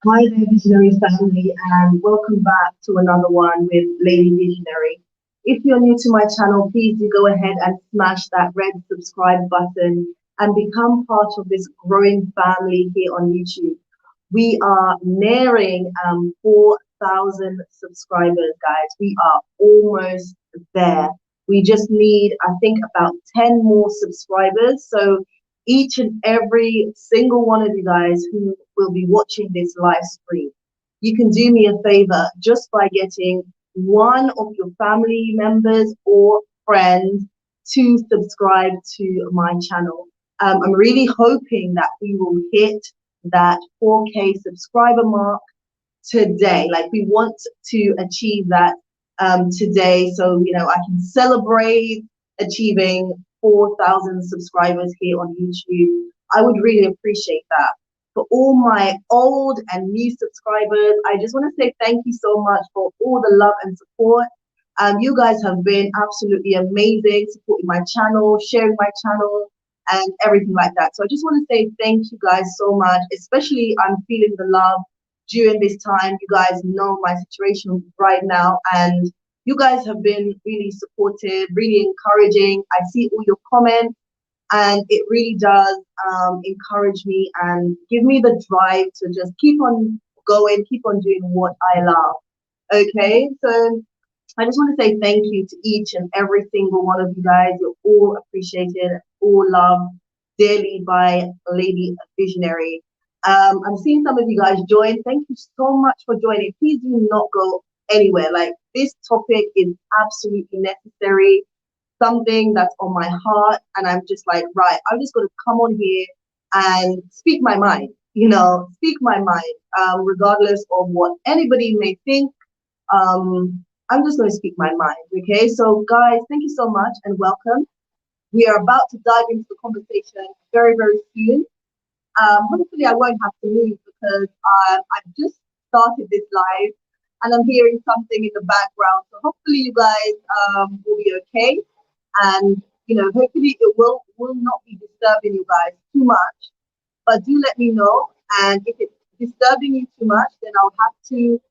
Hi there, Visionary family, and welcome back to another one with Lady Visionary. If you're new to my channel, please do go ahead and smash that red subscribe button and become part of this growing family here on YouTube. We are nearing 4,000 subscribers, guys. We are almost there. We just need, I think, about 10 more subscribers. So each and every single one of you guys who will be watching this live stream, you can do me a favor just by getting one of your family members or friends to subscribe to my channel. I'm really hoping that we will hit that 4K subscriber mark today. Like we want to achieve that today, so I can celebrate achieving 4,000 subscribers here on YouTube. I would really appreciate that. For all my old and new subscribers, I just want to say thank you so much for all the love and support. You guys have been absolutely amazing, supporting my channel, sharing my channel, and everything like that. So I just want to say thank you guys so much. Especially, I'm feeling the love during this time. You guys know my situation right now, and you guys have been really supportive, really encouraging. I see all your comments, and it really does encourage me and give me the drive to just keep on going, keep on doing what I love. Okay, so I just want to say thank you to each and every single one of you guys. You're all appreciated, all loved dearly by Lady Visionary. I'm seeing some of you guys join. Thank you so much for joining. Please do not go anywhere. Like, this topic is absolutely necessary, something that's on my heart, and I'm just like, right, I'm just going to come on here and speak my mind, speak my mind, regardless of what anybody may think. I'm just going to speak my mind. Okay, so guys, thank you so much and welcome. We are about to dive into the conversation very, very soon. Hopefully, I won't have to move because I've just started this live and I'm hearing something in the background. So hopefully, you guys will be okay, and hopefully, it will not be disturbing you guys too much. But do let me know, and if it's disturbing you too much, then I'll have to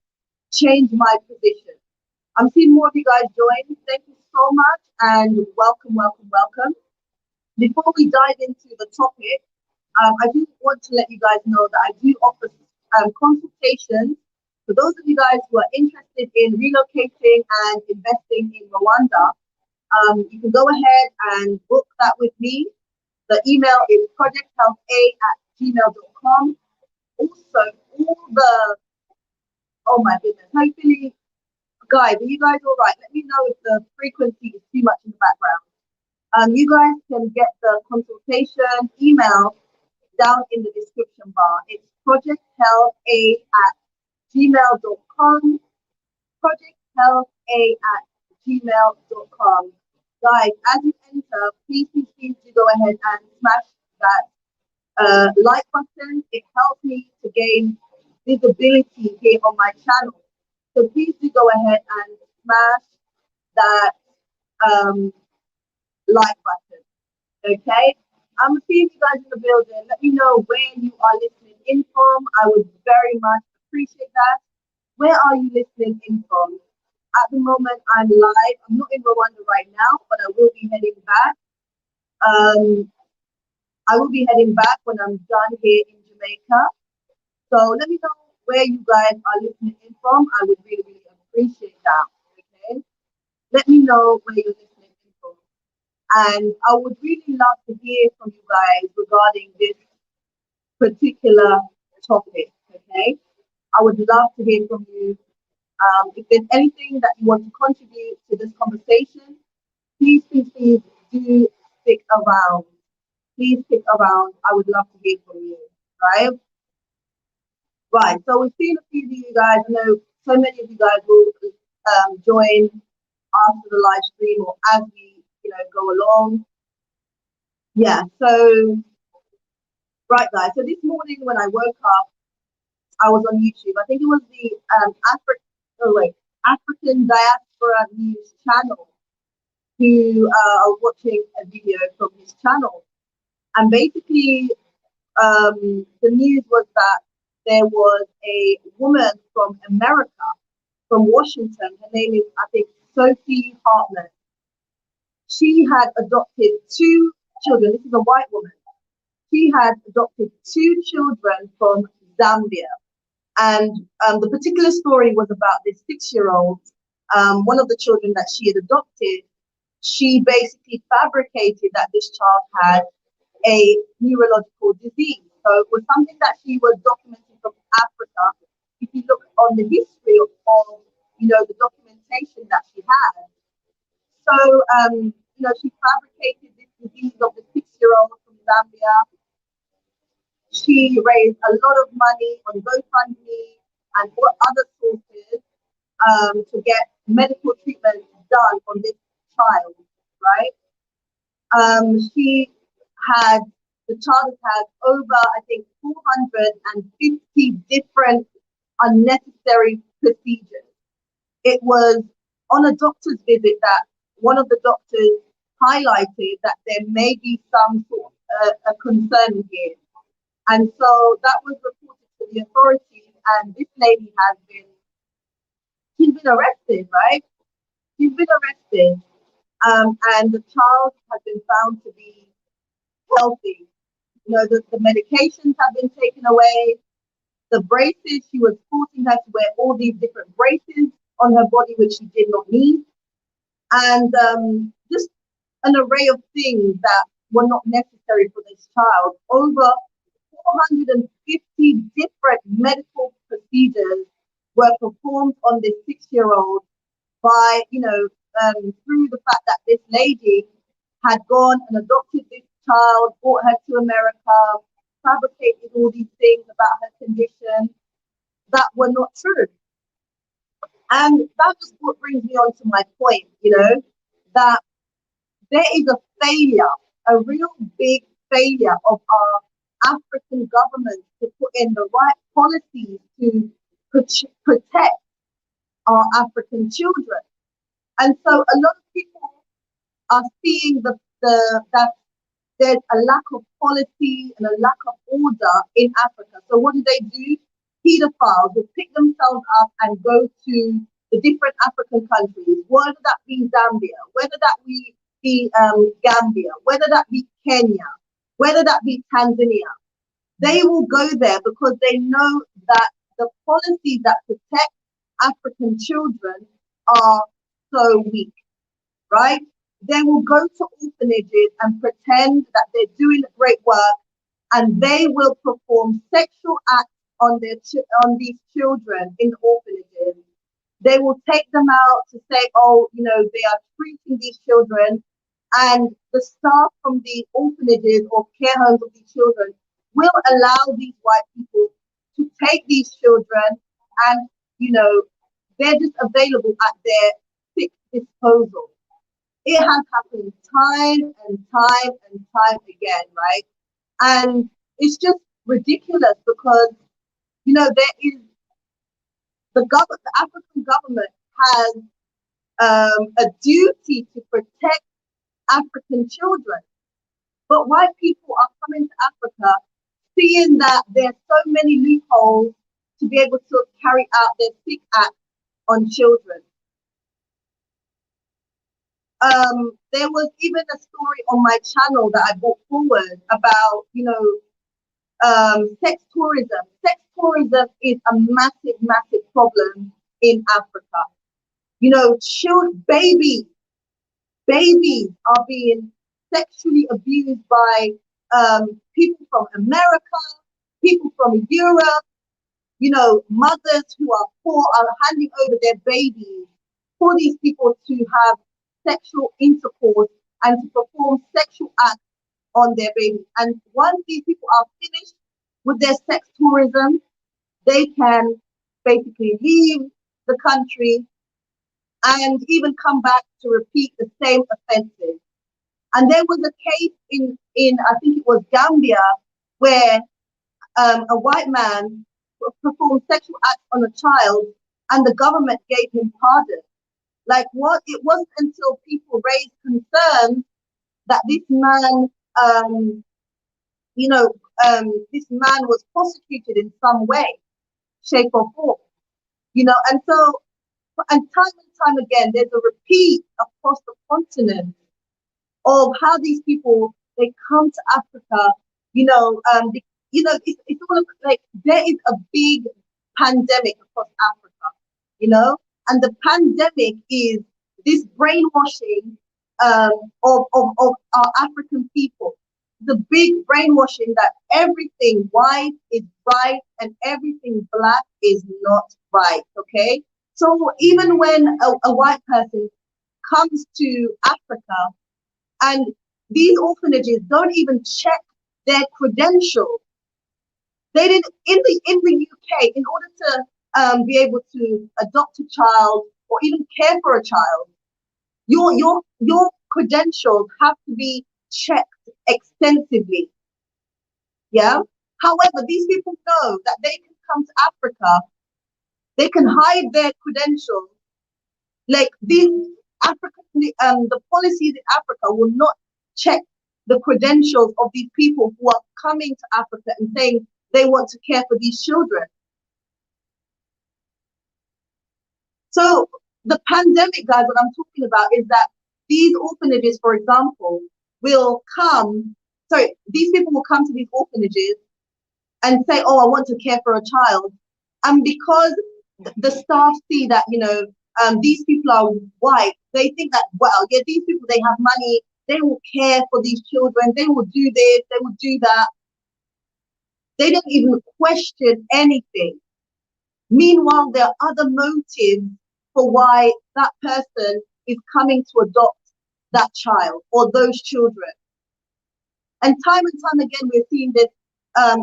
change my position. I'm seeing more of you guys join. Thank you so much and welcome, welcome, welcome. Before we dive into the topic, I do want to let you guys know that I do offer consultations for those of you guys who are interested in relocating and investing in Rwanda. You can go ahead and book that with me. The email is projecthealtha@gmail.com. Also, all the, oh my goodness, hopefully, guys, are you guys all right? Let me know if the frequency is too much in the background. You guys can get the consultation email down in the description bar. It's projecthealtha@gmail.com. projecthealtha@gmail.com. Guys, as you enter, please do go ahead and smash that like button. It helps me to gain visibility here on my channel. So please do go ahead and smash that like button. Okay? I'm seeing you guys in the building. Let me know where you are listening in from. I would very much appreciate that. Where are you listening in from? At the moment, I'm live. I'm not in Rwanda right now, but I will be heading back. I will be heading back when I'm done here in Jamaica. So let me know where you guys are listening in from. I would really, really appreciate that. Okay? Let me know where you're listening in from. And I would really love to hear from you guys regarding this particular topic. Okay? I would love to hear from you. If there's anything that you want to contribute to this conversation, please do stick around. Please stick around. I would love to hear from you. Right? Right. So we've seen a few of you guys. I know so many of you guys will join after the live stream or as we go along. Yeah. So right, guys. So this morning when I woke up, I was on YouTube. I think it was the African Diaspora News channel who I was watching a video from his channel, and basically the news was that there was a woman from America, from Washington. Her name is, I think, Sophie Hartman. She had adopted two children. This is a white woman. She had adopted two children from Zambia. And the particular story was about this 6-year-old, one of the children that she had adopted. She basically fabricated that this child had a neurological disease. So it was something that she was documenting from Africa. If you look on the history of the documentation that she had. So, she fabricated this disease of the 6-year-old from Zambia. She raised a lot of money on GoFundMe and other sources to get medical treatment done on this child, right? The child had over, I think, 450 different unnecessary procedures. It was on a doctor's visit that one of the doctors highlighted that there may be some sort of a concern here. And so that was reported to the authorities, and this lady she's been arrested, right? She's been arrested, and the child has been found to be healthy. The medications have been taken away. The braces, she was forcing her to wear all these different braces on her body, which she did not need. And just an array of things that were not necessary for this child. Over 450 different medical procedures were performed on this 6-year-old by, through the fact that this lady had gone and adopted this child, brought her to America, fabricated all these things about her condition that were not true. And that just what brings me on to my point, that there is a failure, a real big failure of our African governments to put in the right policies to protect our African children. And so a lot of people are seeing that there's a lack of policy and a lack of order in Africa. So what do? Pedophiles will pick themselves up and go to the different African countries, whether that be Zambia, whether that be Gambia, whether that be Kenya, whether that be Tanzania. They will go there because they know that the policies that protect African children are so weak, right? They will go to orphanages and pretend that they're doing great work, and they will perform sexual acts on these children in orphanages. They will take them out to say, they are treating these children, and the staff from the orphanages or care homes of these children will allow these white people to take these children, and they're just available at their disposal. It has happened time and time and time again, right? And it's just ridiculous because there is the African government has a duty to protect African children, but white people are coming to Africa seeing that there are so many loopholes to be able to carry out their sick acts on children. There was even a story on my channel that I brought forward about, sex tourism. Sex tourism is a massive, massive problem in Africa. Babies are being sexually abused by people from America, people from Europe. Mothers who are poor are handing over their babies for these people to have sexual intercourse and to perform sexual acts on their babies. And once these people are finished with their sex tourism, they can basically leave the country and even come back to repeat the same offences. And there was a case in I think it was Gambia, where a white man performed sexual acts on a child and the government gave him pardon. Like what? It wasn't until people raised concerns that this man, this man was prosecuted in some way. shape, or form. You know, and time again, there's a repeat across the continent of how these people they come to Africa. You know, it's all like there is a big pandemic across Africa. You know, and the pandemic is this brainwashing of our African people. The big brainwashing that everything white is right and everything black is not right. Okay, so even when a white person comes to Africa and these orphanages don't even check their credentials. They didn't in the UK in order to be able to adopt a child or even care for a child. Your credentials have to be checked extensively. Yeah. However, these people know that they can come to Africa, they can hide their credentials. Like these African, the policies in Africa will not check the credentials of these people who are coming to Africa and saying they want to care for these children. So the pandemic, guys, what I'm talking about is that these orphanages, for example, will come. Sorry, these people will come to these orphanages and say, "Oh, I want to care for a child," and because the staff see that these people are white, they think that well, yeah, these people they have money, they will care for these children, they will do this, they will do that. They don't even question anything. Meanwhile, there are other motives for why that person is coming to adopt that child or those children. And time again, we're seeing this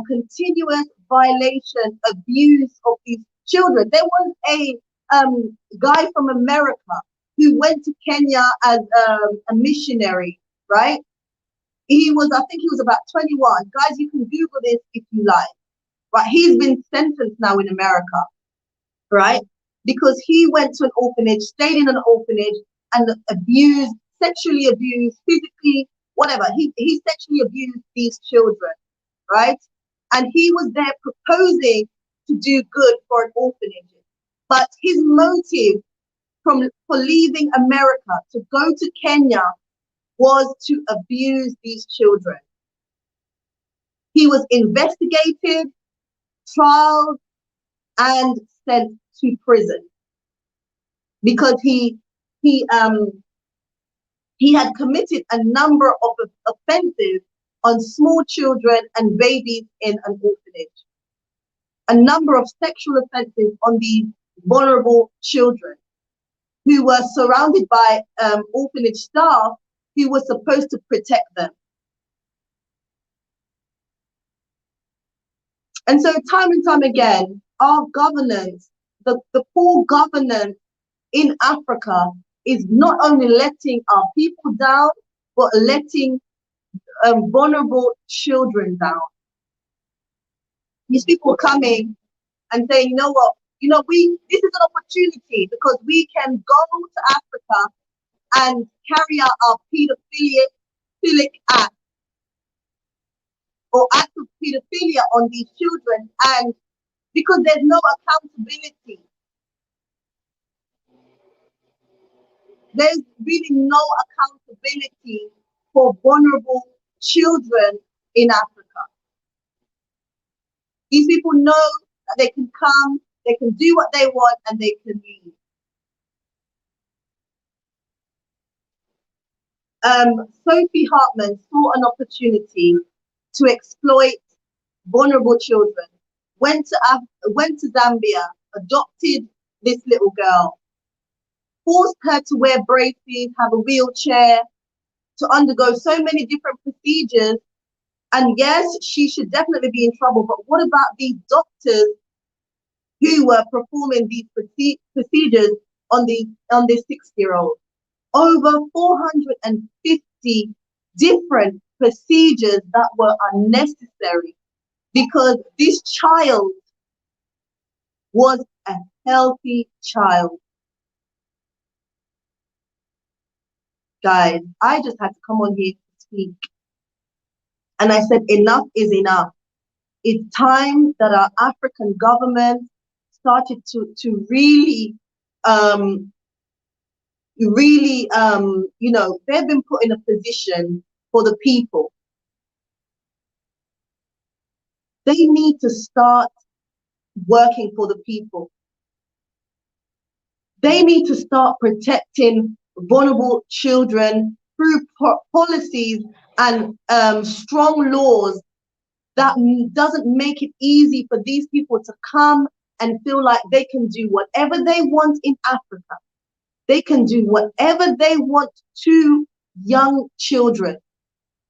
continuous violation, abuse of these children. There was a guy from America who went to Kenya as a missionary, right? I think he was about 21. Guys, you can Google this if you like. Right? He's been sentenced now in America, right? Because he went to an orphanage, stayed in an orphanage, and abused, sexually abused, physically, whatever. He sexually abused these children, right? And he was there proposing to do good for an orphanage. But his motive for leaving America to go to Kenya was to abuse these children. He was investigated, trialed, and sent to prison because he had committed a number of offenses on small children and babies in an orphanage. A number of sexual offenses on these vulnerable children who were surrounded by orphanage staff who were supposed to protect them. And so time and time again, our governance, the poor governance in Africa is not only letting our people down, but letting vulnerable children down. These people coming and saying, you know what, this is an opportunity because we can go to Africa and carry out our pedophilic act or act of pedophilia on these children, and because there's no accountability. There's really no accountability for vulnerable children in Africa. These people know that they can come, they can do what they want, and they can leave. Sophie Hartman saw an opportunity to exploit vulnerable children, went to Zambia, adopted this little girl, forced her to wear braces, have a wheelchair, to undergo so many different procedures. And yes, she should definitely be in trouble. But what about these doctors who were performing these procedures on this 6-year-old? Over 450 different procedures that were unnecessary because this child was a healthy child. Guys, I just had to come on here to speak. And I said, enough is enough. It's time that our African government started to really, um, they've been put in a position for the people. They need to start working for the people. They need to start protecting vulnerable children through policies and strong laws that doesn't make it easy for these people to come and feel like they can do whatever they want in Africa. They can do whatever they want to young children.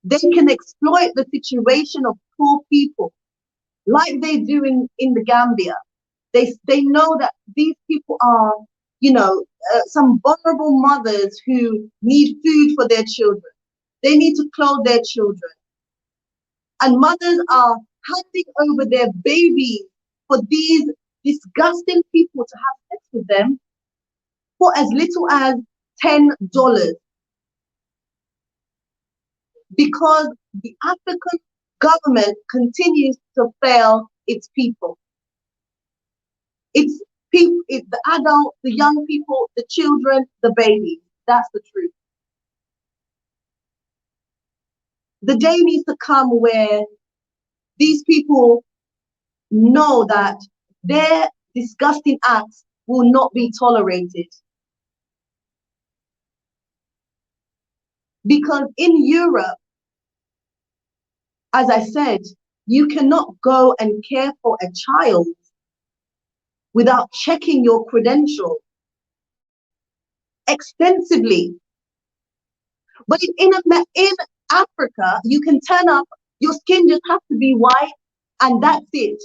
They can exploit the situation of poor people like they do in the Gambia. They know that these people are, some vulnerable mothers who need food for their children. They need to clothe their children. And mothers are handing over their babies for these disgusting people to have sex with them for as little as $10 because the African government continues to fail its people. It's people, it's the adults, the young people, the children, the babies. That's the truth. The day needs to come where these people know that their disgusting acts will not be tolerated. Because in Europe, as I said, you cannot go and care for a child without checking your credentials extensively. But in Africa, you can turn up, your skin just has to be white, and that's it.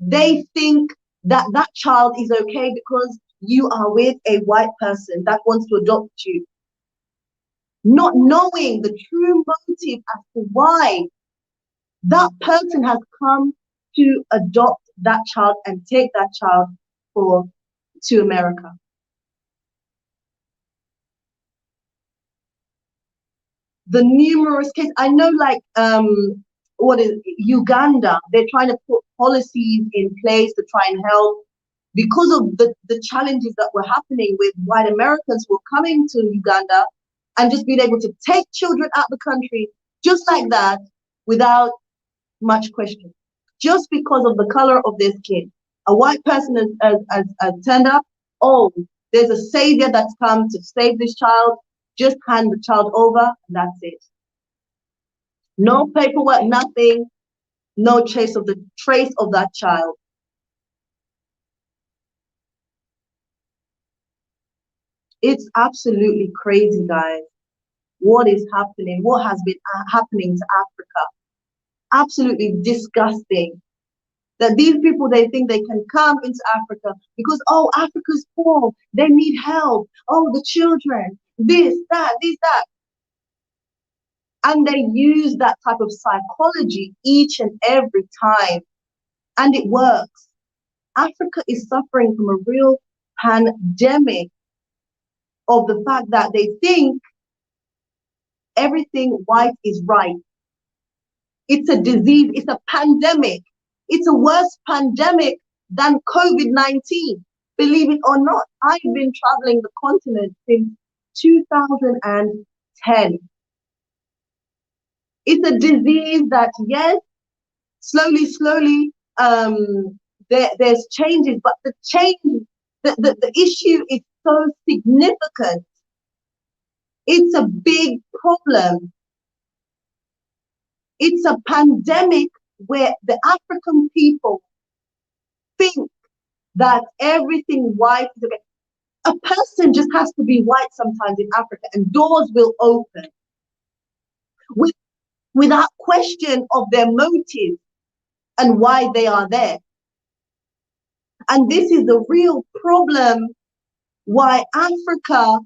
They think that that child is okay because you are with a white person that wants to adopt you, not knowing the true motive as to why that person has come to adopt that child and take that child to America. The numerous cases, I know, like what is Uganda, they're trying to put policies in place to try and help because of the challenges that were happening with white Americans who were coming to Uganda and just being able to take children out of the country just like that without much question, just because of the color of their skin. A white person has turned up, oh, there's a savior that's come to save this child, just hand the child over, and that's it. No paperwork, nothing, no trace of that child. It's absolutely crazy, guys. What is happening? What has been happening to Africa? Absolutely disgusting. That these people, they think they can come into Africa because, oh, Africa's poor, they need help. Oh, the children, this, that, this, that. And they use that type of psychology each and every time. And it works. Africa is suffering from a real pandemic of the fact that they think everything white is right. It's a disease, it's a pandemic. It's a worse pandemic than COVID-19, believe it or not. I've been traveling the continent since 2010. It's a disease that, yes, slowly, there's changes, but the issue is so significant. It's a big problem. It's a pandemic where the African people think that everything white is okay. A person just has to be white sometimes in Africa and doors will open without question of their motive and why they are there. And this is the real problem why Africa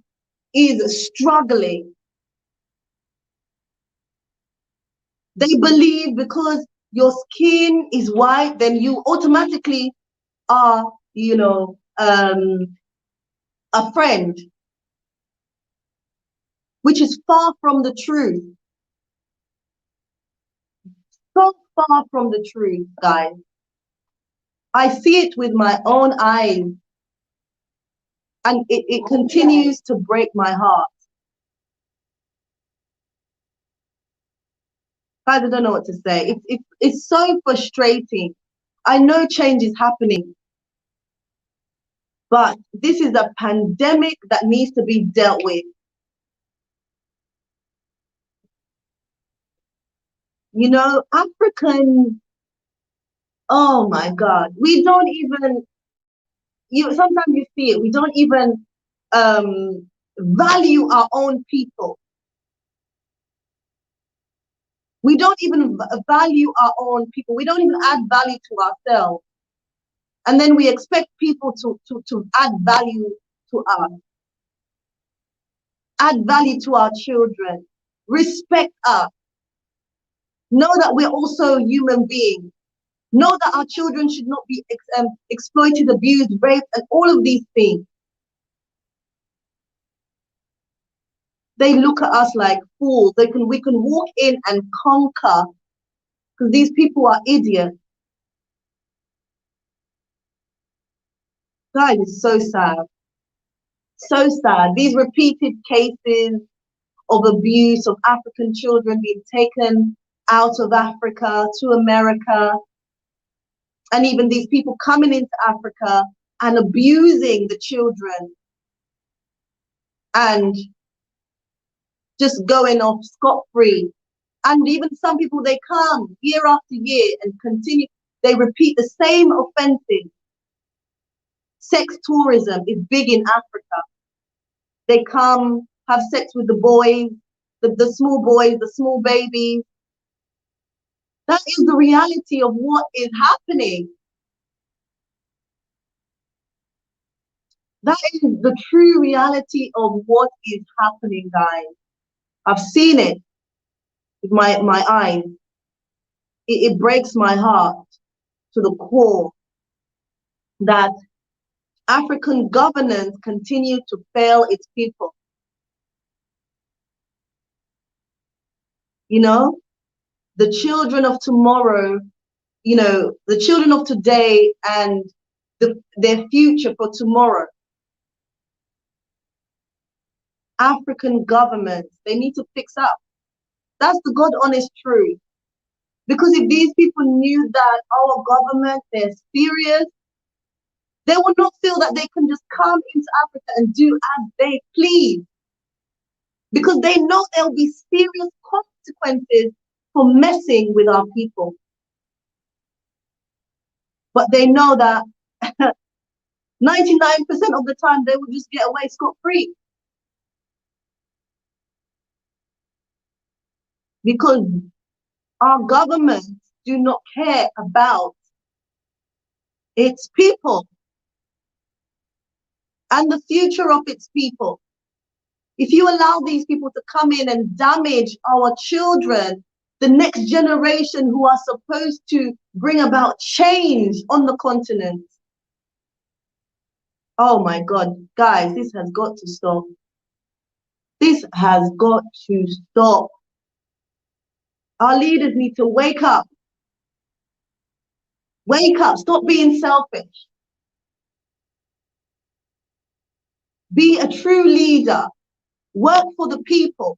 is struggling. They believe because your skin is white, then you automatically are, a friend, which is far from the truth. So far from the truth, guys. I see it with my own eyes, and it continues to break my heart. Guys, I don't know what to say. It's so frustrating. I know change is happening, but this is a pandemic that needs to be dealt with. You know, Africans, oh my God, we don't even, sometimes you see it, we don't even value our own people. We don't even value our own people. We don't even add value to ourselves. And then we expect people to add value to us, add value to our children, respect us, know that we're also human beings, know that our children should not be exploited, abused, raped, and all of these things. They look at us like fools. We can walk in and conquer because these people are idiots. Guys, it's so sad. So sad. These repeated cases of abuse of African children being taken out of Africa to America, and even these people coming into Africa and abusing the children and just going off scot-free. And even some people, they come year after year and continue, they repeat the same offenses. Sex tourism is big in Africa. They come, have sex with the boys, the small boys, the small babies. That is the reality of what is happening. That is the true reality of what is happening, guys. I've seen it with my eyes. It breaks my heart to the core that African governance continue to fail its people. You know, the children of tomorrow, you know, the children of today and their future for tomorrow. African governments, they need to fix up. That's the God honest truth. Because if these people knew that our government, they're serious, they would not feel that they can just come into Africa and do as they please. Because they know there'll be serious consequences for messing with our people. But they know that 99% of the time they will just get away scot-free. Because our governments do not care about its people and the future of its people. If you allow these people to come in and damage our children, the next generation who are supposed to bring about change on the continent, oh my God, guys, this has got to stop. This has got to stop. Our leaders need to wake up. Wake up, stop being selfish. Be a true leader. Work for the people.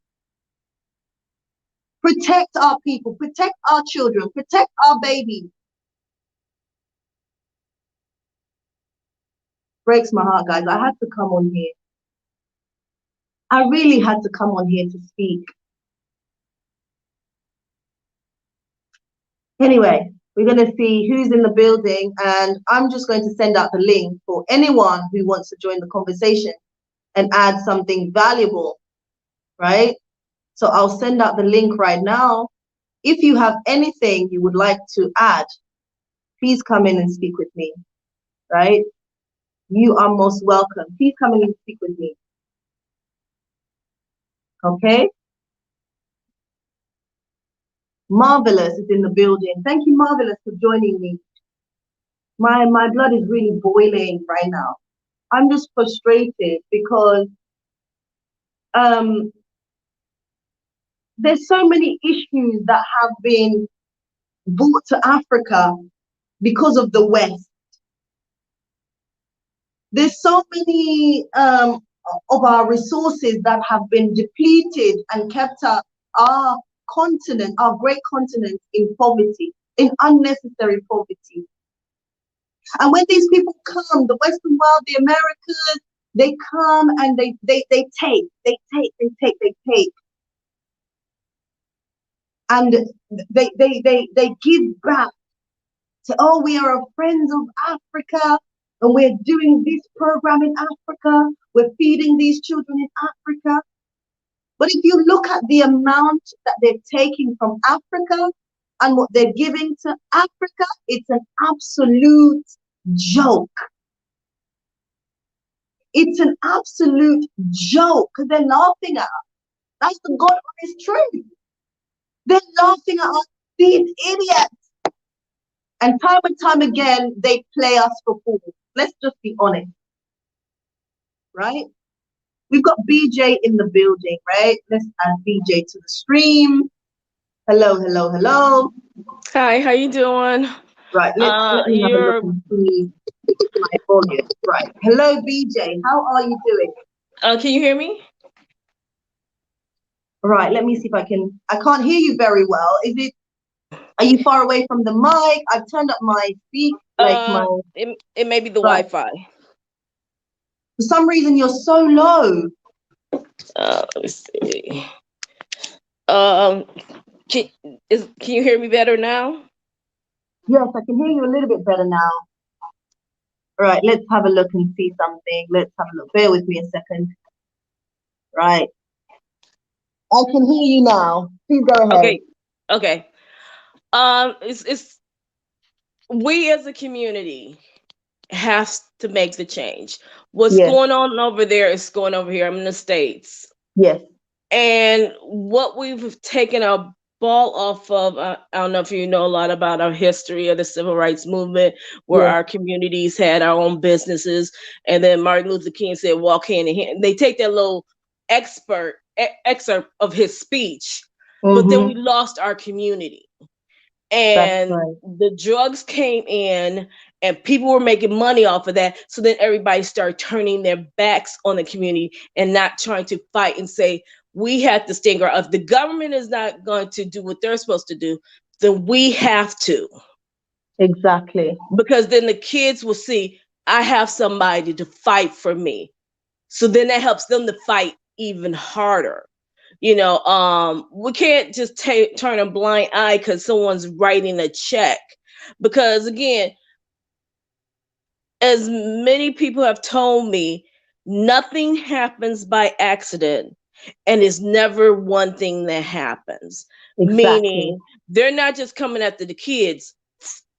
Protect our people, protect our children, protect our babies. Breaks my heart, guys. I had to come on here. I really had to come on here to speak. Anyway, we're going to see who's in the building, and I'm just going to send out the link for anyone who wants to join the conversation and add something valuable, right? So I'll send out the link right now. If you have anything you would like to add, please come in and speak with me, right? You are most welcome. Please come in and speak with me. Okay? Marvelous is in the building. Thank you, Marvelous, for joining me. My blood is really boiling right now. I'm just frustrated because there's so many issues that have been brought to Africa because of the West. There's so many of our resources that have been depleted and kept our continent, our great continent, in poverty, in unnecessary poverty. And when these people come, the Western world, the Americans, they come and they take. And they give back to, oh, we are friends of Africa and we're doing this program in Africa. We're feeding these children in Africa. But if you look at the amount that they're taking from Africa and what they're giving to Africa, it's an absolute joke. It's an absolute joke because they're laughing at us. That's the God honest truth. They're laughing at us, these idiots. And time again, they play us for fools. Let's just be honest, right? We've got BJ in the building, right? Let's add BJ to the stream. Hello. Hi, how you doing? Right, let me have a look and see my volume. Right. Hello, BJ. How are you doing? Can you hear me? Right, let me see if I can't hear you very well. Are you far away from the mic? I've turned up my speak, it may be the Wi-Fi. For some reason, you're so low. Let me see. Can you hear me better now? Yes, I can hear you a little bit better now. All right, let's have a look and see something. Let's have a look. Bear with me a second. Right. I can hear you now. Please go ahead. Okay. It's we as a community have to make the change. What's going on over there is going over here. I'm in the States. Yes. And what we've taken our ball off of, I don't know if you know a lot about our history of the civil rights movement, where our communities had our own businesses, and then Martin Luther King said, walk hand in hand. They take that little excerpt of his speech, but then we lost our community. And the drugs came in and people were making money off of that. So then everybody started turning their backs on the community and not trying to fight and say, we have to stand guard. If the government is not going to do what they're supposed to do, then we have to. Exactly. Because then the kids will see, I have somebody to fight for me. So then that helps them to fight even harder. We can't just turn a blind eye because someone's writing a check. Because again, as many people have told me, nothing happens by accident. And it's never one thing that happens. Exactly. Meaning they're not just coming after the kids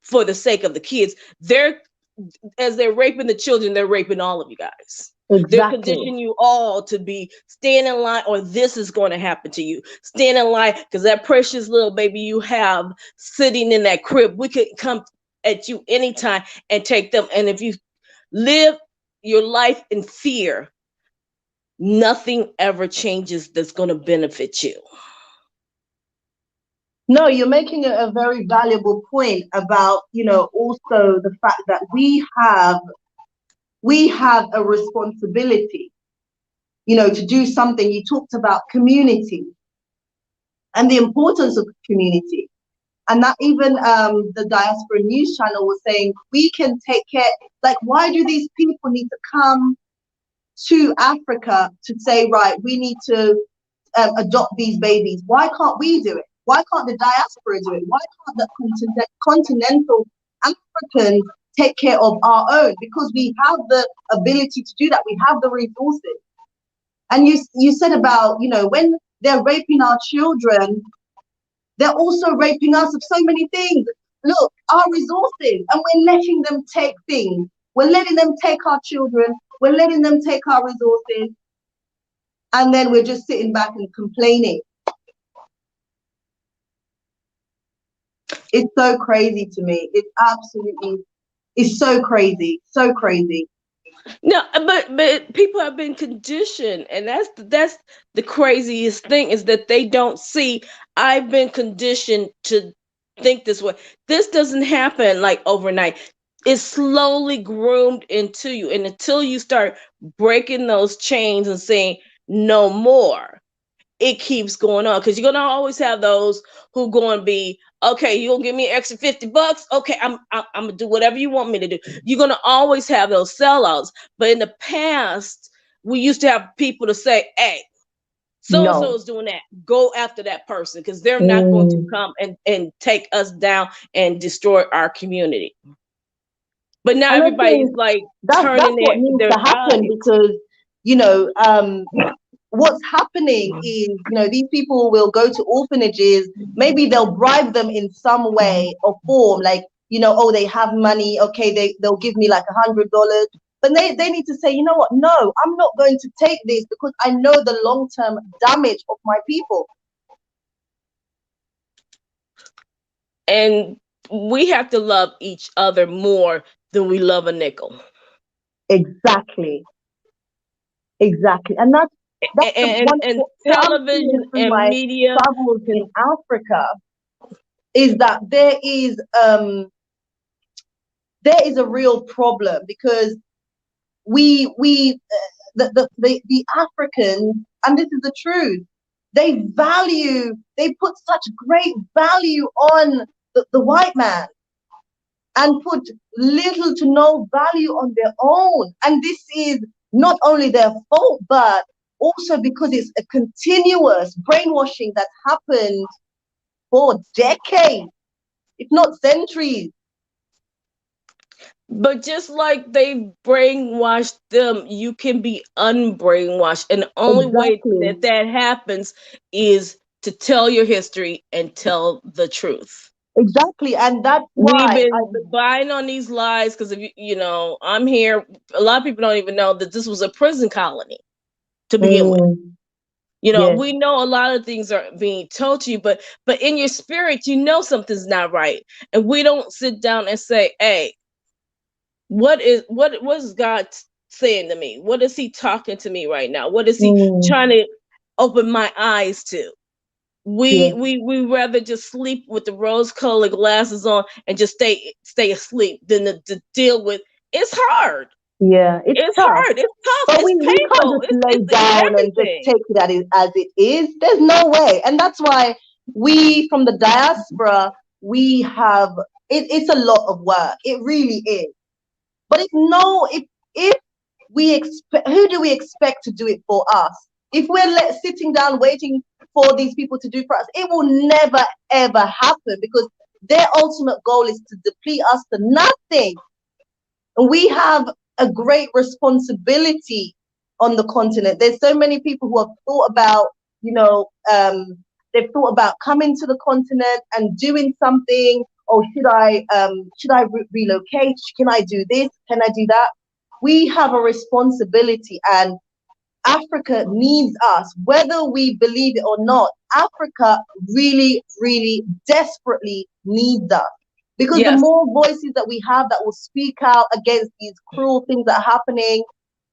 for the sake of the kids. As they're raping the children, they're raping all of you guys. Exactly. They're conditioning you all to be stand in line, or this is going to happen to you. Stand in line, because that precious little baby you have sitting in that crib, we could come at you anytime and take them. And if you live your life in fear, nothing ever changes that's going to benefit you. No, you're making a very valuable point about, also the fact that we have a responsibility, to do something. You talked about community and the importance of community. And that even the Diaspora News Channel was saying, we can take care, like, why do these people need to come to Africa to say, right, we need to adopt these babies? Why can't we do it? Why can't the diaspora do it? Why can't the continental Africans take care of our own? Because we have the ability to do that. We have the resources. And you said about, when they're raping our children, they're also raping us of so many things. Look, our resources, and we're letting them take things. We're letting them take our children. We're letting them take our resources. And then we're just sitting back and complaining. It's so crazy to me. It's so crazy. So crazy. No, but people have been conditioned, and that's the craziest thing, is that they don't see. I've been conditioned to think this way. This doesn't happen like overnight. it's slowly groomed into you. And until you start breaking those chains and saying no more, it keeps going on, because you're gonna always have those who going to be, okay, you'll give me an extra $50. Okay, I'm gonna do whatever you want me to do. You're gonna always have those sellouts. But in the past, we used to have people to say, hey, so and so No. is doing that. Go after that person, because they're not going to Mm. come and take us down and destroy our community. But now And I everybody's think like that's turning what needs their to happen eyes. because, you know, what's happening is, you know, these people will go to orphanages, maybe they'll bribe them in some way or form, like, you know, oh, they have money, okay, they'll give me like $100. But they need to say, you know what, no, I'm not going to take this because I know the long-term damage of my people. And we have to love each other more than we love a nickel. Exactly. Exactly. And that's the And what I'm seeing television through and my media travels in can, Africa is that there is a real problem because we the Africans, and this is the truth, they put such great value on the white man and put little to no value on their own. And this is not only their fault, but also because it's a continuous brainwashing that happened for decades, if not centuries. but just like they brainwashed them, you can be unbrainwashed. And the only way that Exactly. that happens is to tell your history and tell the truth. Exactly. And that's We've why I, been buying on these lies because, if I'm here. A lot of people don't even know that this was a prison colony to begin with. mm, yes, We know a lot of things are being told to you, but in your spirit, you know something's not right. And we don't sit down and say, hey, what is God saying to me? What is he talking to me right now? What is he mm, trying to open my eyes to? We yes, we we rather just sleep with the rose colored glasses on and just stay asleep than to deal with. It's hard. yeah, it's It's tough. hard. It's tough. But It's we can't painful. just It's lay it's, it's down and just everything. take it as it is. There's no way. And that's why we from the diaspora, we have it's a lot of work. It really is. But if we expect, who do we expect to do it for us? If we're sitting down waiting for these people to do for us, it will never ever happen because their ultimate goal is to deplete us to nothing. And we have a great responsibility on the continent. There's so many people who have thought about, you know, they've thought about coming to the continent and doing something. Or should I relocate? Can I do this? Can I do that? We have a responsibility, and Africa needs us, whether we believe it or not. Africa really, really desperately needs us because the Yes. more voices that we have that will speak out against these cruel things that are happening,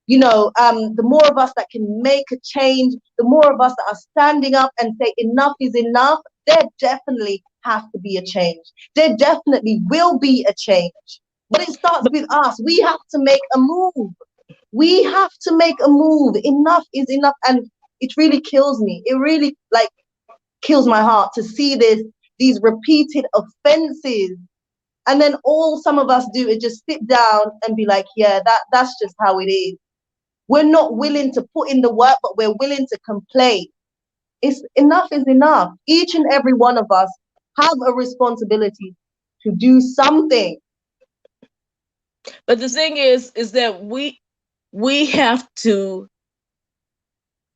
the more of us that can make a change, the more of us that are standing up and say enough is enough, there definitely has to be a change. There definitely will be a change. But it starts But with us. We have to make a move. We have to make a move. Enough is enough. And it really kills me. It really like kills my heart to see these repeated offenses. And then all some of us do is just sit down and be like, yeah, that's just how it is. We're not willing to put in the work, but we're willing to complain. It's enough is enough. Each and every one of us have a responsibility to do something. the thing is that we have to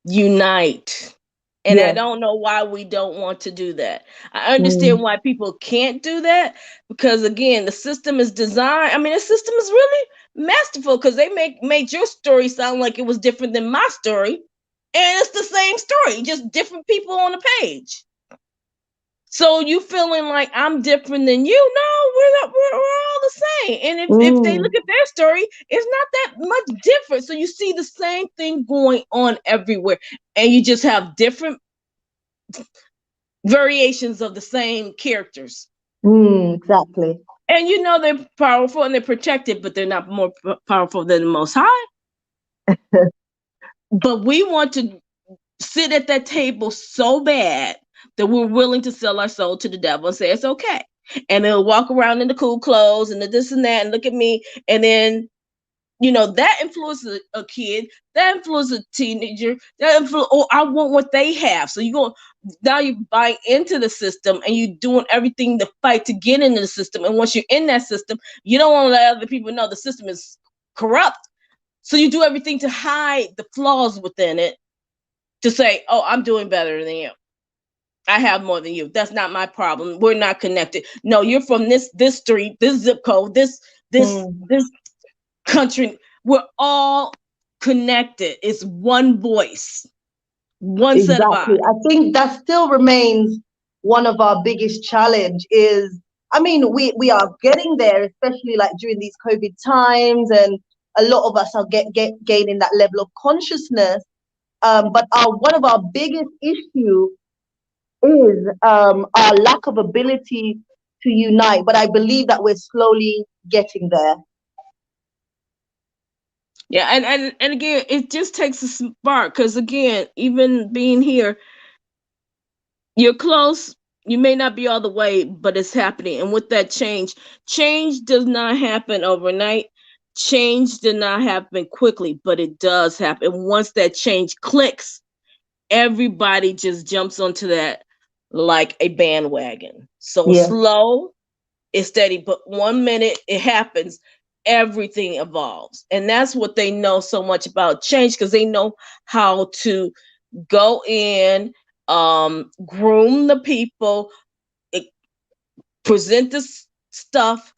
unite. And I Yes. don't know why we don't want to do that. I understand Mm, why people can't do that because, again, the system is designed. I mean, the system is really masterful because they made your story sound like it was different than my story, and it's the same story, just different people on the page. So you feeling like I'm different than you? No, we're not. We're all the same. And if they mm, look at their story, it's not that much different. So you see the same thing going on everywhere, and you just have different variations of the same characters. exactly. And you know they're powerful and they're protected, but they're not more powerful than the Most High. But we want to sit at that table so bad that we're willing to sell our soul to the devil and say it's okay. And they'll walk around in the cool clothes and the this and that and look at me. And then, you know, that influences a kid, that influences a teenager, oh, I want what they have. So you go now, you buy into the system and you're doing everything to fight to get into the system. And once you're in that system, you don't want to let other people know the system is corrupt. So you do everything to hide the flaws within it, to say, oh, I'm doing better than you. I have more than you. That's not my problem. We're not connected. No, you're from this street, this zip code, this country. We're all connected. It's one voice, one set of eyes. Exactly. I think that still remains one of our biggest challenge is, I mean, we are getting there, especially like during these COVID times, and a lot of us are gaining that level of consciousness. But one of our biggest issue is our lack of ability to unite. But I believe that we're slowly getting there. Yeah, and again, it just takes a spark, because again, even being here, you're close. You may not be all the way, but it's happening. And with that change does not happen overnight. Change did not happen quickly, but it does happen. Once that change clicks, everybody just jumps onto that like a bandwagon. So slow, it's steady, but 1 minute it happens, everything evolves. And that's what they know so much about change, because they know how to go in, groom the people, present this stuff,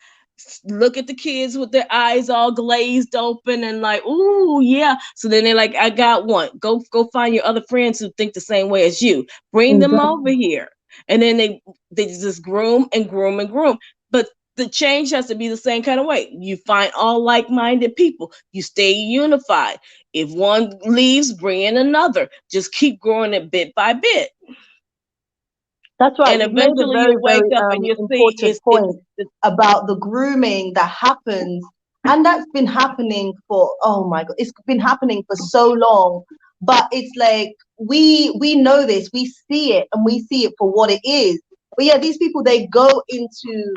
look at the kids with their eyes all glazed open and like, ooh, yeah. So then they're like, I got one. Go find your other friends who think the same way as you. Bring them over here. And then they just groom and groom and groom. But the change has to be the same kind of way. You find all like-minded people. You stay unified. If one leaves, bring in another. Just keep growing it bit by bit. That's right. And You've made a eventually very, you wake very up and you see important point about the grooming that happens. And that's been happening for, oh my God, it's been happening for so long. But it's like, we know this, we see it, and we see it for what it is. But yeah, these people, they go into,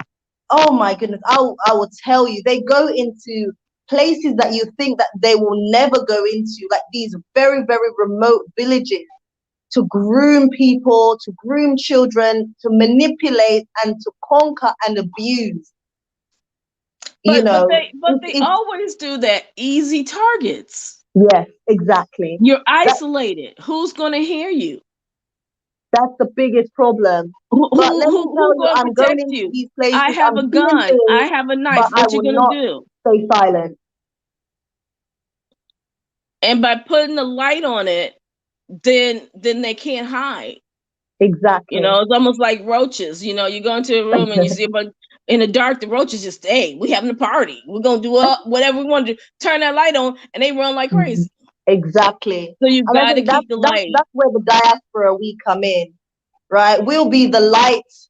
oh my goodness, I will tell you, they go into places that you think that they will never go into, like these very, very remote villages, to groom people, to groom children, to manipulate and to conquer and abuse. But they always do that. Easy targets. Yes, exactly. You're isolated. Who's going to hear you? That's the biggest problem. Who's going to protect you? These places, I have a gun. I have a knife. What you going to do? Stay silent. And by putting the light on it, then they can't hide. Exactly. You know, it's almost like roaches. You know, you go into a room and you see a bunch in the dark, the roaches just stay. We having a party. We're gonna do whatever we want to do. Turn that light on, and they run like crazy. Exactly. So you gotta keep the light. That's where the diaspora we come in, right? We'll be the lights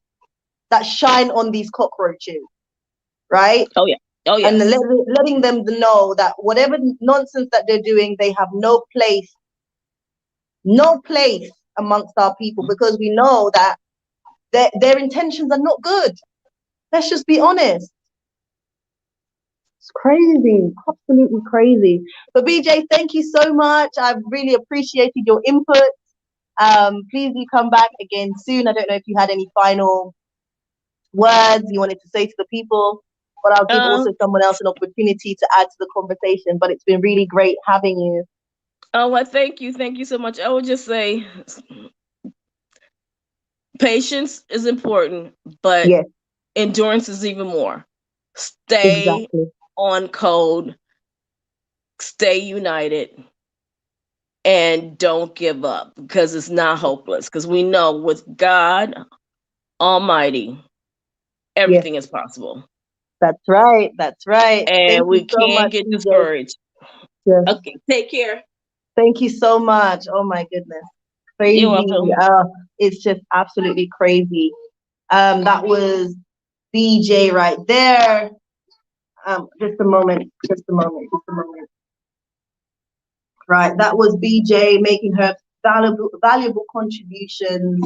that shine on these cockroaches, right? Oh yeah. Oh yeah. And letting them know that whatever nonsense that they're doing, they have no place amongst our people, because we know that their intentions are not good. Let's just be honest. It's crazy, absolutely crazy. But BJ, thank you so much. I've really appreciated your input. Please do come back again soon. I don't know if you had any final words you wanted to say to the people, but I'll give also someone else an opportunity to add to the conversation. But it's been really great having you. Oh, well, thank you. Thank you so much. I would just say patience is important, but endurance is even more. Stay on code, stay united, and don't give up, because it's not hopeless. Because we know with God Almighty, everything is possible. That's right. That's right. And we can't get discouraged. Yes. Okay, take care. Thank you so much. Oh my goodness. Crazy. It's just absolutely crazy. That was BJ right there. Just a moment. Right, that was BJ making her valuable contributions.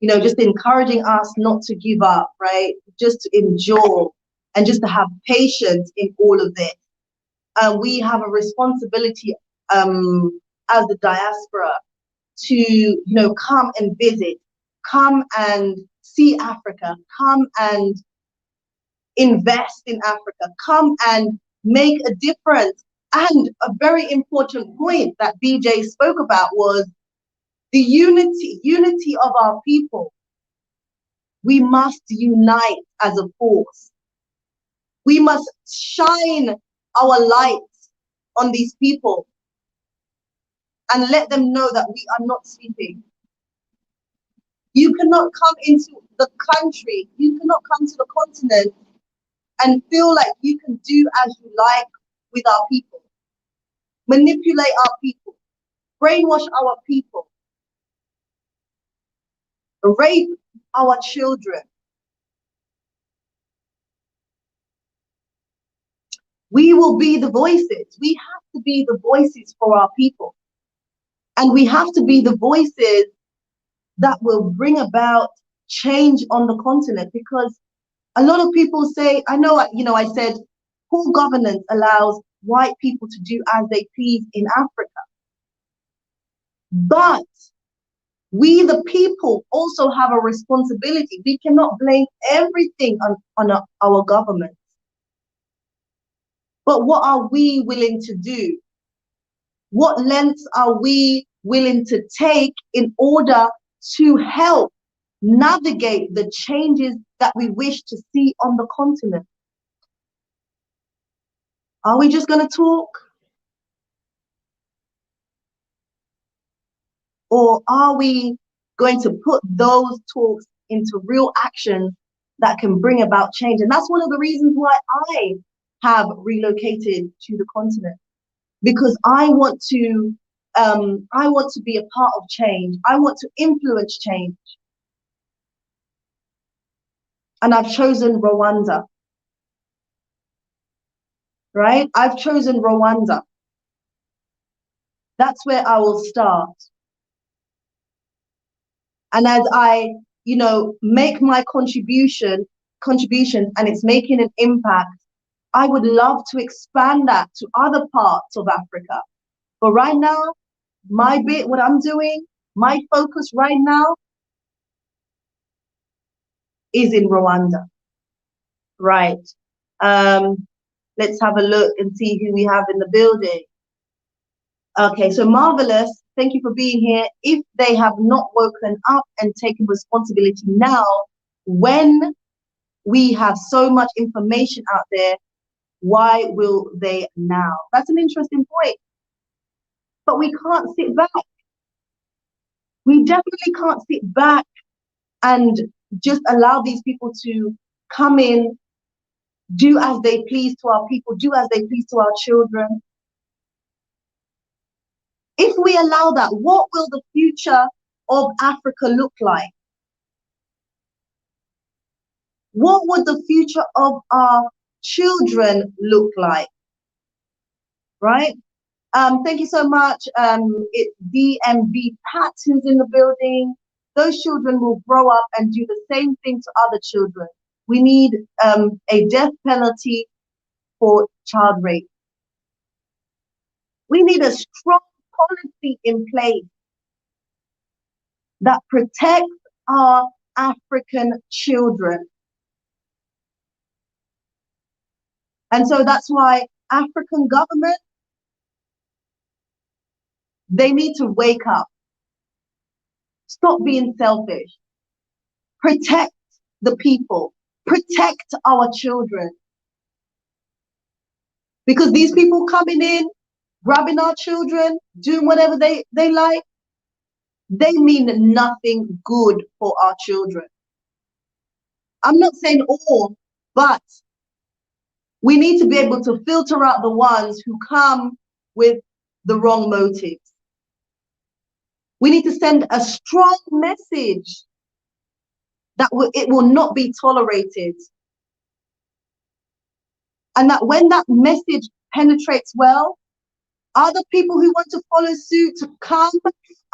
Just encouraging us not to give up, right? Just to endure and just to have patience in all of this. We have a responsibility as the diaspora to come and visit, come and see Africa, come and invest in Africa, come and make a difference. And a very important point that BJ spoke about was the unity of our people. We must unite as a force. We must shine our lights on these people and let them know that we are not sleeping. You cannot come into the country, you cannot come to the continent and feel like you can do as you like with our people, manipulate our people, brainwash our people, rape our children. We will be the voices. We have to be the voices for our people. And we have to be the voices that will bring about change on the continent, because a lot of people say, I said, poor governance allows white people to do as they please in Africa. But we, the people, also have a responsibility. We cannot blame everything on our government. But what are we willing to do? What lengths are we willing to take in order to help navigate the changes that we wish to see on the continent? Are we just going to talk? Or are we going to put those talks into real action that can bring about change? And that's one of the reasons why I have relocated to the continent, because I want to be a part of change. I want to influence change. And I've chosen Rwanda, right? I've chosen Rwanda. That's where I will start. And as I, make my contributions and it's making an impact, I would love to expand that to other parts of Africa. But right now, what I'm doing, my focus right now is in Rwanda. Right. Let's have a look and see who we have in the building. Okay, so Marvelous, thank you for being here. If they have not woken up and taken responsibility now, when we have so much information out there, why will they now? That's an interesting point. But we can't sit back. We definitely can't sit back and just allow these people to come in, do as they please to our people, do as they please to our children. If we allow that, what will the future of Africa look like? What would the future of our children look like? Right? Thank you so much. It's DMV Pat who's in the building. Those children will grow up and do the same thing to other children. We need a death penalty for child rape. We need a strong policy in place that protects our African children. And so that's why African government, they need to wake up. Stop being selfish. Protect the people. Protect our children. Because these people coming in, grabbing our children, doing whatever they like, they mean nothing good for our children. I'm not saying all, but we need to be able to filter out the ones who come with the wrong motives. We need to send a strong message that it will not be tolerated. And that when that message penetrates well, other people who want to follow suit to come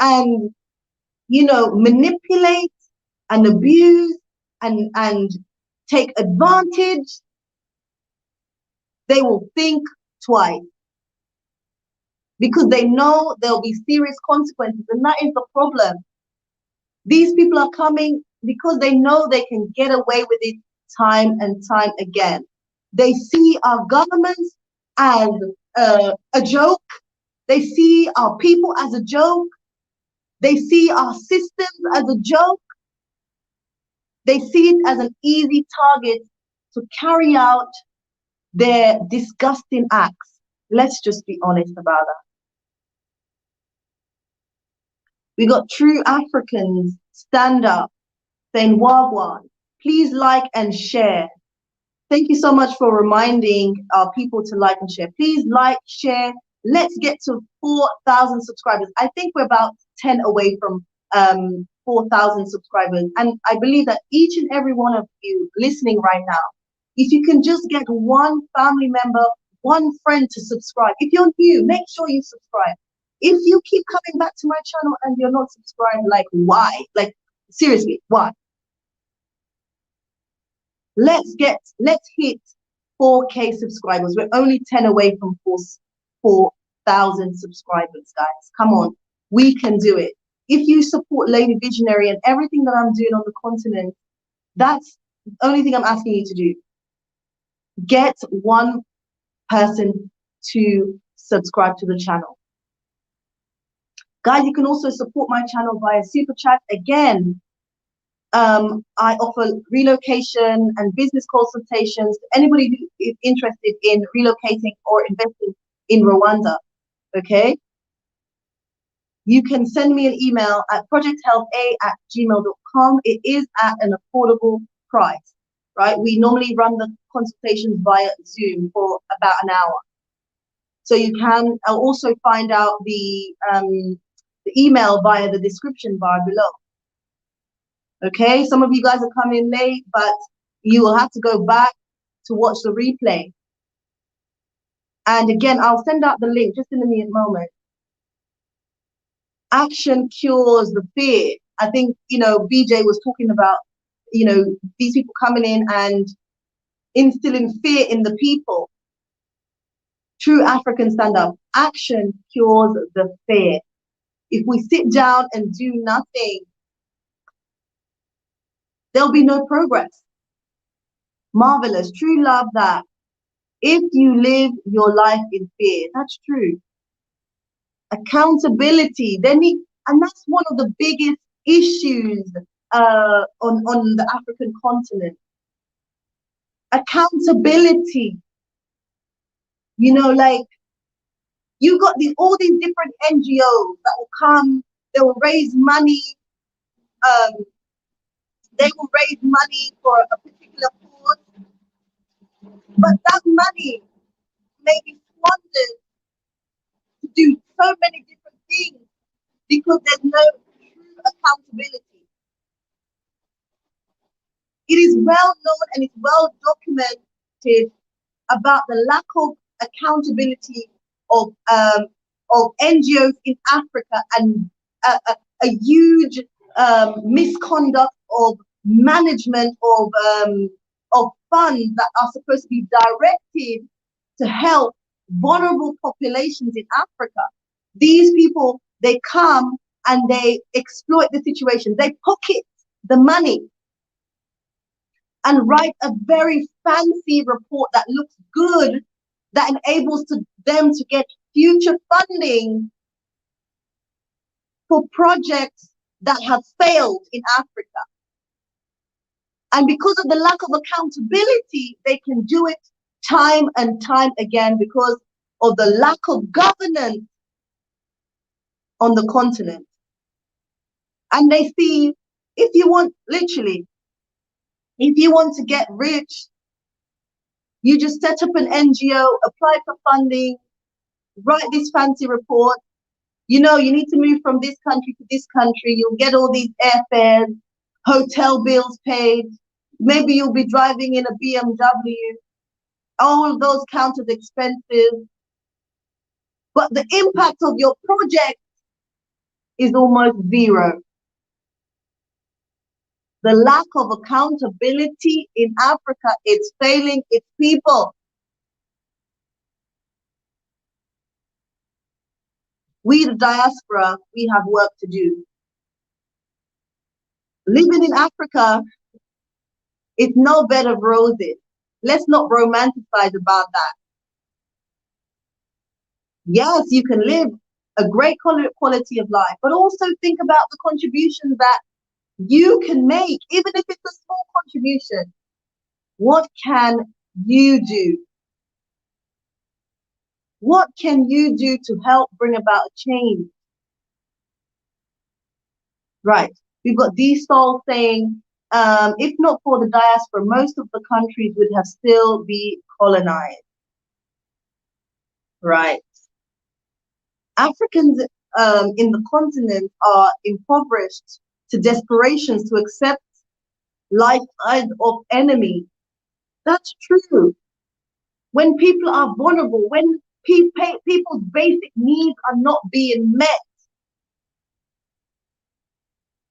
and, manipulate and abuse and take advantage, they will think twice, because they know there'll be serious consequences. And that is the problem. These people are coming because they know they can get away with it time and time again. They see our governments as a joke. They see our people as a joke. They see our systems as a joke. They see it as an easy target to carry out their disgusting acts. Let's just be honest about that. We got true Africans stand up saying, Wagwan, please like and share. Thank you so much for reminding our people to like and share. Please like, share. Let's get to 4,000 subscribers. I think we're about 10 away from 4,000 subscribers. And I believe that each and every one of you listening right now, if you can just get one family member, one friend to subscribe. If you're new, make sure you subscribe. If you keep coming back to my channel and you're not subscribed, like why? Like seriously, why? Let's hit 4K subscribers. We're only 10 away from 4,000 subscribers, guys. Come on, we can do it. If you support Lady Visionary and everything that I'm doing on the continent, that's the only thing I'm asking you to do. Get one person to subscribe to the channel. Guys, you can also support my channel via Super Chat. Again, I offer relocation and business consultations to anybody who is interested in relocating or investing in Rwanda, okay? You can send me an email at projecthealtha@gmail.com. It is at an affordable price, right? We normally run the consultations via Zoom for about an hour. So you can also find out the email via the description bar below. Okay, some of you guys are coming late, but you will have to go back to watch the replay. And again, I'll send out the link just in a moment. Action cures the fear. I think, BJ was talking about, these people coming in and instilling fear in the people. True African stand up. Action cures the fear. If we sit down and do nothing, there'll be no progress. Marvelous. True love that. If you live your life in fear, that's true. Accountability. And that's one of the biggest issues on the African continent. Accountability. Like you got all these different NGOs that will come, they will raise money. They will raise money for a particular cause, but that money may be squandered to do so many different things because there's no true accountability. It is well known and it's well documented about the lack of accountability of NGOs in Africa and a huge misconduct of management of funds that are supposed to be directed to help vulnerable populations in Africa. These people, they come and they exploit the situation. They pocket the money and write a very fancy report that looks good, that enables them to get future funding for projects that have failed in Africa. And because of the lack of accountability, they can do it time and time again because of the lack of governance on the continent. And they see, if you want to get rich, you just set up an NGO, apply for funding, write this fancy report. You need to move from this country to this country. You'll get all these airfares, hotel bills paid. Maybe you'll be driving in a BMW. all of those count as expenses, but the impact of your project is almost zero. The lack of accountability in Africa is failing its people. We, the diaspora, we have work to do. Living in Africa is no bed of roses. Let's not romanticize about that. Yes, you can live a great quality of life, but also think about the contributions that you can make, even if it's a small contribution. What can you do? What can you do to help bring about a change? Right. We've got D-Sol saying, if not for the diaspora, most of the countries would have still be colonized. Right. Africans in the continent are impoverished to desperation to accept life as of enemy. That's true. When people are vulnerable, when people's basic needs are not being met,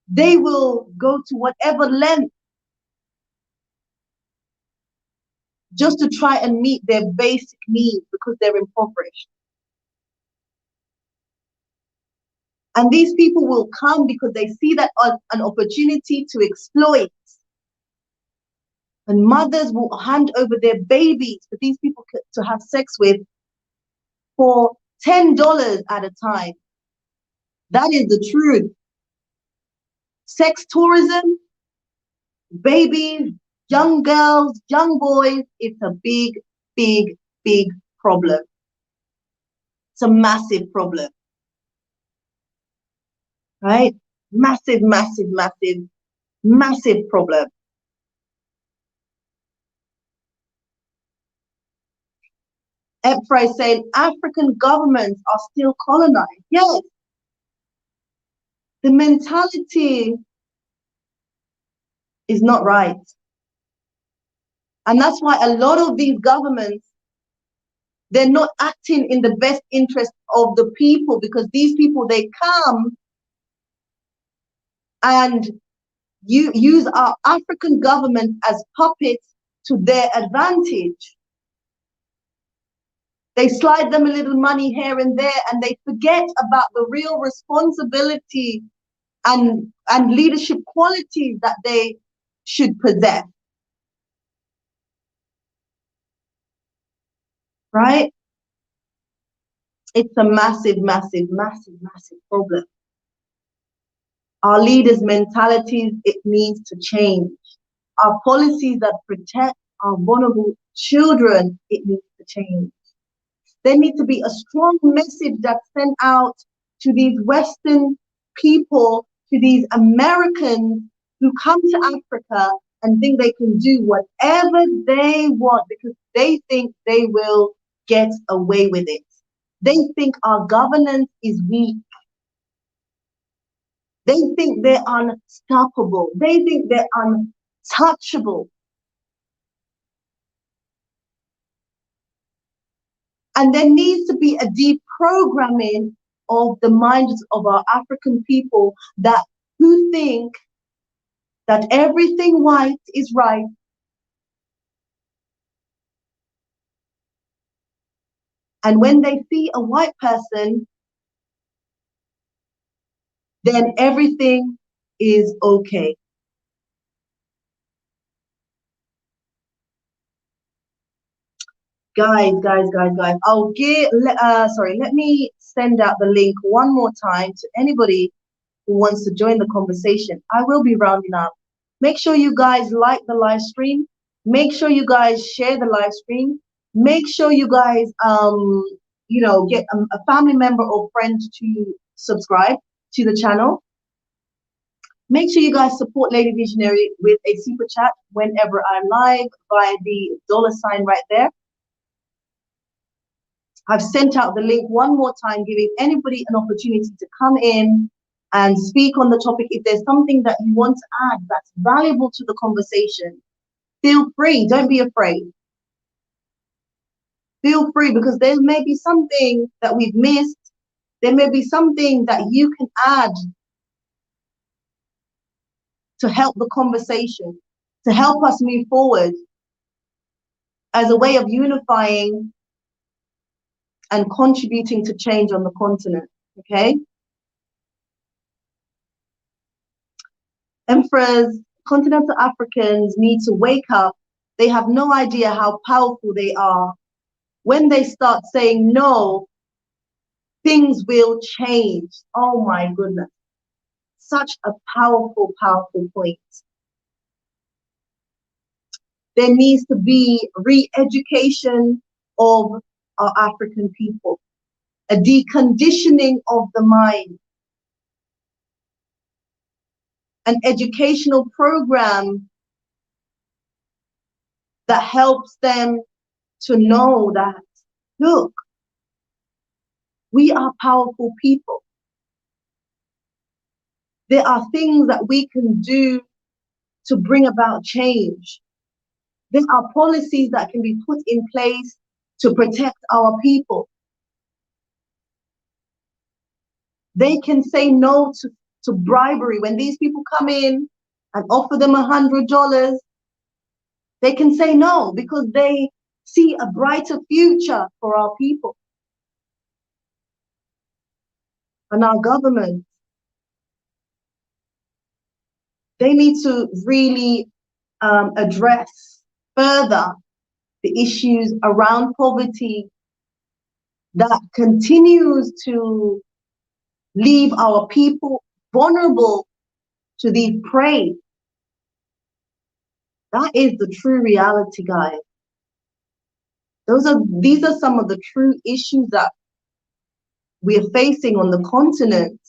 they will go to whatever length just to try and meet their basic needs because they're impoverished. And these people will come because they see that as an opportunity to exploit. And mothers will hand over their babies for these people to have sex with for $10 at a time. That is the truth. Sex tourism, babies, young girls, young boys, it's a big, big, big problem. It's a massive problem. Right? Massive, massive, massive, massive problem. EPFRA is saying African governments are still colonized. Yes. The mentality is not right. And that's why a lot of these governments, they're not acting in the best interest of the people, because these people, they come and you use our African government as puppets to their advantage. They slide them a little money here and there, and they forget about the real responsibility and leadership qualities that they should possess. Right? It's a massive, massive, massive, massive problem. Our leaders' mentalities, it needs to change. Our policies that protect our vulnerable children, it needs to change. There needs to be a strong message that's sent out to these Western people, to these Americans who come to Africa and think they can do whatever they want because they think they will get away with it. They think our governance is weak. They think they're unstoppable. They think they're untouchable. And there needs to be a deprogramming of the minds of our African people that who think that everything white is right. And when they see a white person, then everything is okay. Guys, I'll let me send out the link one more time to anybody who wants to join the conversation. I will be rounding up. Make sure you guys like the live stream. Make sure you guys share the live stream. Make sure you guys, get a family member or friend to subscribe to the channel. Make sure you guys support Lady Visionary with a super chat whenever I'm live via the $ right there. I've sent out the link one more time, giving anybody an opportunity to come in and speak on the topic. If there's something that you want to add that's valuable to the conversation, feel free, don't be afraid. Feel free, because there may be something that we've missed. There may be something that you can add to help the conversation, to help us move forward as a way of unifying and contributing to change on the continent, okay? Emperors, continental Africans need to wake up. They have no idea how powerful they are. When they start saying no, things will change. Oh my goodness. Such a powerful, powerful point. There needs to be re-education of our African people, a deconditioning of the mind, an educational program that helps them to know that, look, we are powerful people. There are things that we can do to bring about change. There are policies that can be put in place to protect our people. They can say no to bribery. When these people come in and offer them $100, they can say no because they see a brighter future for our people. And our government, they need to really address further the issues around poverty that continues to leave our people vulnerable to the prey. That is the true reality, guys. These are some of the true issues that we are facing on the continent.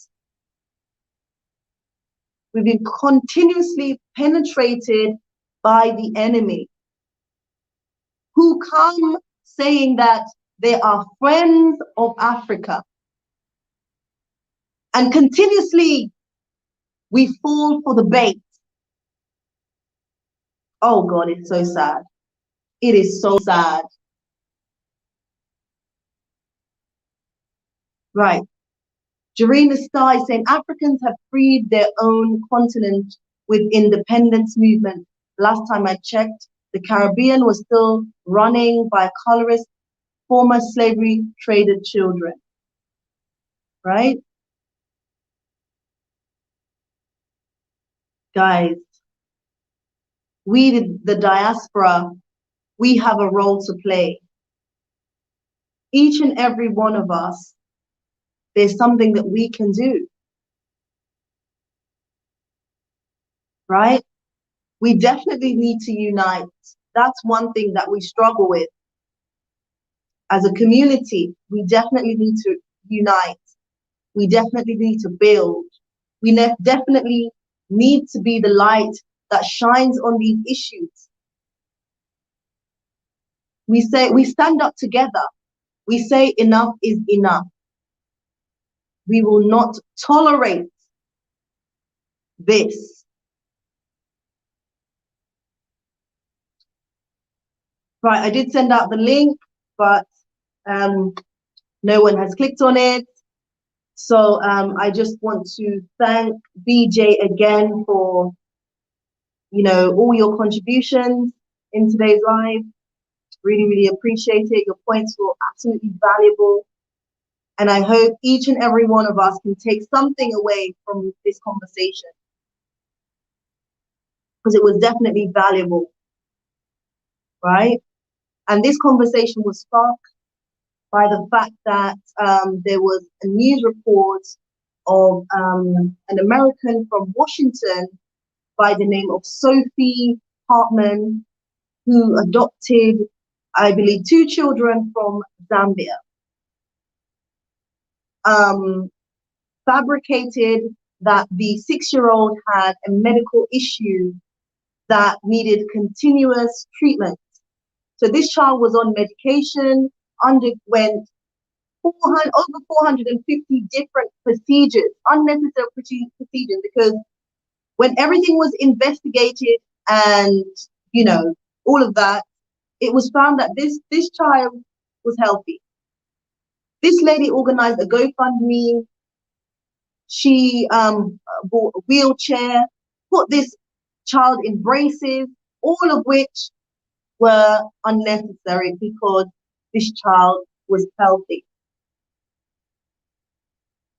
We've been continuously penetrated by the enemy, who come saying that they are friends of Africa. And continuously we fall for the bait. Oh God, it's so sad. It is so sad. Right. Jarina Star is saying Africans have freed their own continent with independence movement. Last time I checked, the Caribbean was still running by colorist, former slavery traded children. Right? Guys, we, the diaspora, we have a role to play. Each and every one of us, there's something that we can do. Right? We definitely need to unite. That's one thing that we struggle with. As a community, we definitely need to unite. We definitely need to build. We definitely need to be the light that shines on these issues. We stand up together. We say enough is enough. We will not tolerate this. Right, I did send out the link, but no one has clicked on it. So I just want to thank BJ again for, all your contributions in today's live. Really, really appreciate it. Your points were absolutely valuable. And I hope each and every one of us can take something away from this conversation, because it was definitely valuable, right? And this conversation was sparked by the fact that there was a news report of an American from Washington by the name of Sophie Hartman, who adopted, I believe, 2 children from Zambia. Fabricated that the 6-year-old had a medical issue that needed continuous treatment. So this child was on medication, underwent over 450 different procedures, unnecessary procedures, because when everything was investigated and, all of that, it was found that this child was healthy. This lady organized a GoFundMe. She bought a wheelchair, put this child in braces, all of which were unnecessary because this child was healthy.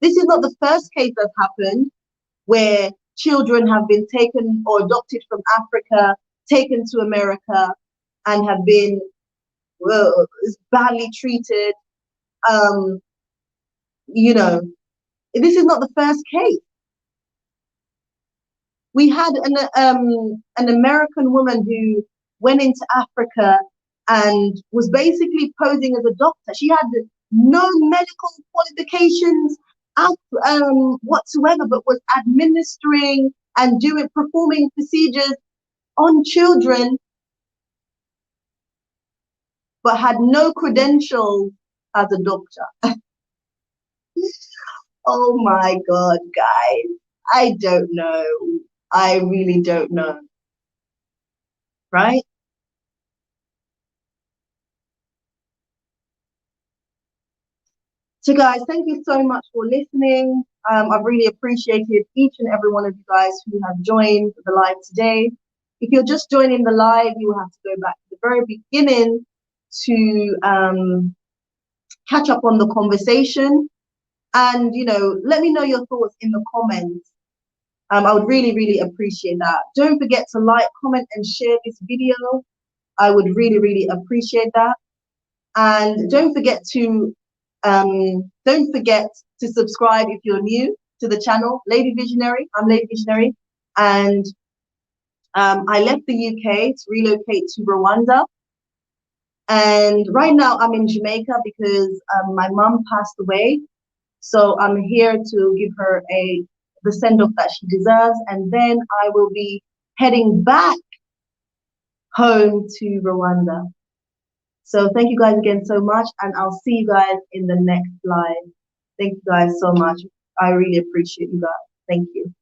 This is not the first case that's happened where children have been taken or adopted from Africa, taken to America, and have been badly treated. You know, this is not the first case. We had an American woman who went into Africa and was basically posing as a doctor. She had no medical qualifications whatsoever, but was administering and performing procedures on children, but had no credentials as a doctor. Oh my God, guys, I don't know. I really don't know. Right? So guys, thank you so much for listening. I've really appreciated each and every one of you guys who have joined the live today. If you're just joining the live, you will have to go back to the very beginning to catch up on the conversation. And, let me know your thoughts in the comments. I would really, really appreciate that. Don't forget to like, comment, and share this video. I would really, really appreciate that. And don't forget to subscribe if you're new to the channel, Lady Visionary. I'm Lady Visionary, and I left the UK to relocate to Rwanda. And right now I'm in Jamaica because my mom passed away. So I'm here to give her the send-off that she deserves, and then I will be heading back home to Rwanda. So thank you guys again so much, and I'll see you guys in the next live. Thank you guys so much. I really appreciate you guys. Thank you.